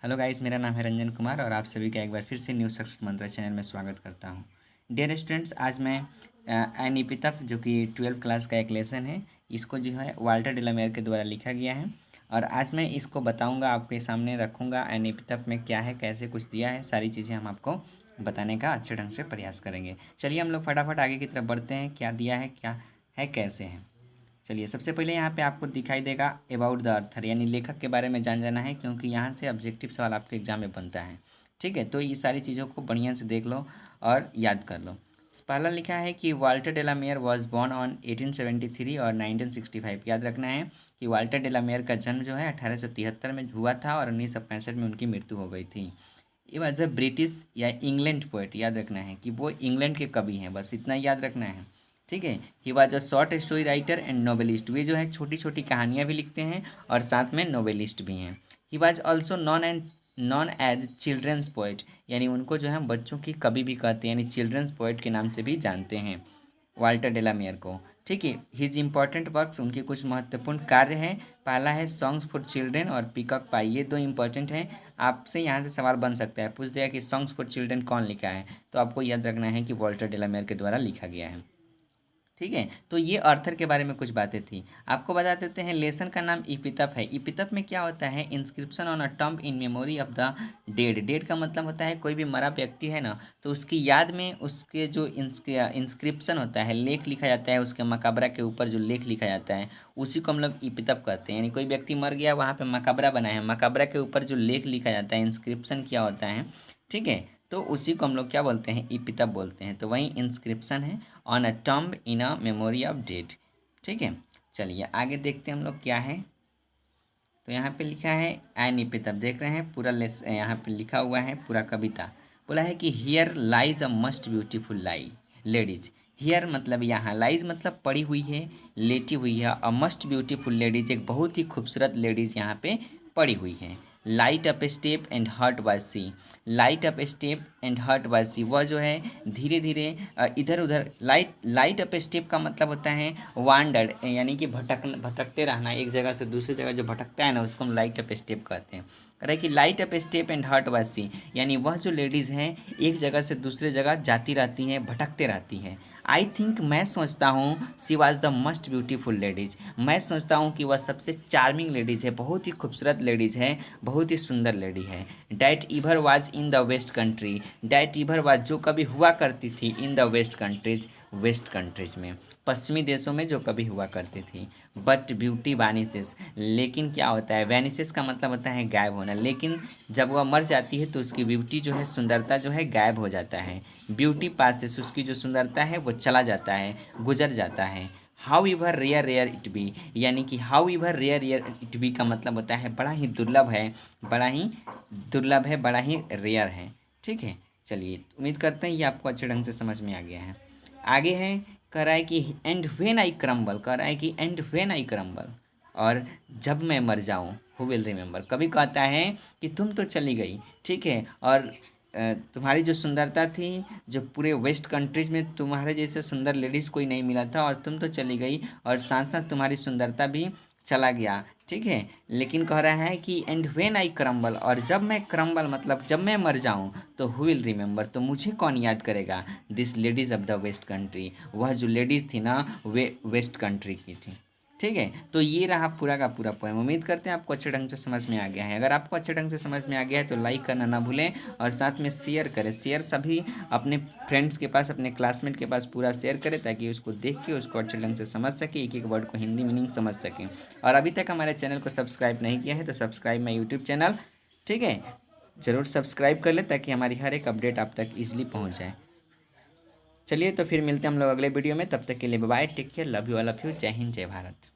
Hello guys, मेरा नाम है रंजन कुमार और आप सभी का एक बार फिर से न्यू सक्सेस मंत्र चैनल में स्वागत करता हूं। डियर स्टूडेंट्स, आज मैं एन इपितप जो कि 12th क्लास का एक लेसन है, इसको जो है वाल्टर डिलामेयर के द्वारा लिखा गया है और आज मैं इसको बताऊंगा, आपके सामने रखूंगा। एन इपितप में क्या है, कैसे कुछ दिया है, सारी चीज़ें हम आपको बताने का अच्छे ढंग से प्रयास करेंगे। चलिए हम लोग फटाफट आगे की तरफ बढ़ते हैं। क्या दिया है, क्या है, कैसे है। चलिए सबसे पहले यहाँ पे आपको दिखाई देगा अबाउट द ऑथर, यानी लेखक के बारे में जान जाना है, क्योंकि यहाँ से ऑब्जेक्टिव सवाल आपके एग्जाम में बनता है। ठीक है, तो ये सारी चीज़ों को बढ़िया से देख लो और याद कर लो। पहला लिखा है कि वाल्टर डेलामेयर वॉज बॉर्न ऑन 1873 और 1965। याद रखना है कि वाल्टर डेलामेयर का जन्म जो है 1873 में हुआ था और 1965 में उनकी मृत्यु हो गई थी। ये वॉज अ ब्रिटिश या इंग्लैंड पोएट। याद रखना है कि वो इंग्लैंड के कवि हैं, बस इतना याद रखना है। ठीक है, he was a short story writer and novelist. वे जो है छोटी छोटी कहानियाँ भी लिखते हैं और साथ में नोवेलिस्ट भी हैं। He was also known as children's poet, यानी उनको जो है बच्चों की कवि भी कहते हैं, यानी चिल्ड्रंस पोएट के नाम से भी जानते हैं वाल्टर डेलामेयर को। ठीक है, हिज इम्पॉर्टेंट वर्क्स, उनके कुछ महत्वपूर्ण कार्य हैं। पहला है सॉन्ग्स फॉर चिल्ड्रेन और पीकॉक पाई, ये दो इंपॉर्टेंट हैं। आपसे यहाँ से सवाल बन सकता है, पूछ दिया कि सॉन्ग्स फॉर चिल्ड्रेन कौन लिखा है, तो आपको याद रखना है कि वाल्टर डेलामेयर के द्वारा लिखा गया है। ठीक है, तो ये आर्थर के बारे में कुछ बातें थी। आपको बता देते हैं लेसन का नाम इपितप है। इपितप में क्या होता है, inscription on a tomb in memory of the dead. Dead का मतलब होता है कोई भी मरा व्यक्ति है ना, तो उसकी याद में उसके जो इंस्क्रिप्शन होता है, लेख लिखा जाता है, उसके मकबरा के ऊपर जो लेख लिखा जाता है उसी को हम लोग इपितप कहते हैं। यानी कोई व्यक्ति मर गया, वहाँ पे मकबरा बना है, मकबरा के ऊपर जो लेख लिखा जाता है, इंस्क्रिप्शन किया होता है, ठीक है, तो उसी को हम लोग क्या बोलते हैं, इपितप बोलते हैं। तो वही इंस्क्रिप्शन है on a tomb in a memory of dead. ठीक है, चलिए आगे देखते हैं हम लोग क्या है। तो यहाँ पे लिखा है एन इपितप, देख रहे हैं पूरा लेस यहाँ पे लिखा हुआ है पूरा कविता। बोला है कि here lies a must beautiful lie ladies. Here मतलब यहाँ, लाइज मतलब पड़ी हुई है, लेटी हुई है। अ मस्ट ब्यूटीफुल लेडीज, एक बहुत ही खूबसूरत लेडीज यहाँ पे पड़ी हुई है। Light up step and heart was she. Light up step and heart was she, वह जो है धीरे धीरे इधर उधर, लाइट अप स्टेप का मतलब होता है वांडर, यानी कि भटकते रहना, एक जगह से दूसरी जगह जो भटकता है ना, उसको हम लाइट अप स्टेप कहते हैं। कह रहा है कि light up step and heart was she, यानी वह जो लेडीज़ हैं एक जगह से दूसरे जगह जाती रहती हैं, भटकते रहती हैं। आई थिंक, मैं सोचता हूँ, she was the most beautiful ladies, मैं सोचता हूँ कि वह सबसे चार्मिंग लेडीज़ है, बहुत ही खूबसूरत लेडीज़ है, बहुत ही सुंदर लेडी है। That ever was in the west country. That ever was, जो कभी हुआ करती थी, in the west countries, west countries में, पश्चिमी देशों में जो कभी हुआ करती थी। बट ब्यूटी वैनिसेस, लेकिन क्या होता है, वैनिसेस का मतलब होता है गायब होना, लेकिन जब वह मर जाती है तो उसकी ब्यूटी जो है, सुंदरता जो है, गायब हो जाता है। ब्यूटी पासेस, उसकी जो सुंदरता है वो चला जाता है, गुजर जाता है। However rare rare it be, यानी कि however rare rare it be का मतलब होता है बड़ा ही दुर्लभ है, बड़ा ही दुर्लभ है, बड़ा ही रेयर है। ठीक है, चलिए उम्मीद करते हैं ये आपको अच्छे ढंग से समझ में आ गया है। आगे है, कह रहा है कि एंड व्हेन आई क्रम्बल, कह रहा है कि एंड व्हेन आई क्रम्बल, और जब मैं मर जाऊँ, हु विल रिमेंबर। कभी कहता है कि तुम तो चली गई, ठीक है, और तुम्हारी जो सुंदरता थी, जो पूरे वेस्ट कंट्रीज में तुम्हारे जैसे सुंदर लेडीज़ कोई नहीं मिला था, और तुम तो चली गई और साथ साथ तुम्हारी सुंदरता भी चला गया। ठीक है, लेकिन कह रहा है कि एंड व्हेन आई क्रम्बल, और जब मैं क्रम्बल मतलब जब मैं मर जाऊं, तो हु विल रिमेंबर, तो मुझे कौन याद करेगा, this ladies of the west country, वह जो लेडीज़ थी ना, वे वेस्ट कंट्री की थी। ठीक है, तो ये रहा पूरा का पूरा पोएम। उम्मीद करते हैं आपको अच्छे ढंग से समझ में आ गया है। अगर आपको अच्छे ढंग से समझ में आ गया है तो लाइक करना ना भूलें और साथ में शेयर करें। शेयर सभी अपने फ्रेंड्स के पास, अपने क्लासमेट के पास पूरा शेयर करें, ताकि उसको देख के उसको अच्छे ढंग से समझ सके, एक एक वर्ड को हिंदी मीनिंग समझ सकें। और अभी तक हमारे चैनल को सब्सक्राइब नहीं किया है तो सब्सक्राइब माई यूट्यूब चैनल, ठीक है, ज़रूर सब्सक्राइब कर लें ताकि हमारी हर एक अपडेट आप तक ईजिली पहुँच जाए। चलिए तो फिर मिलते हैं हम लोग अगले वीडियो में, तब तक के लिए bye, take care, love you all of you, जय हिंद, जय भारत।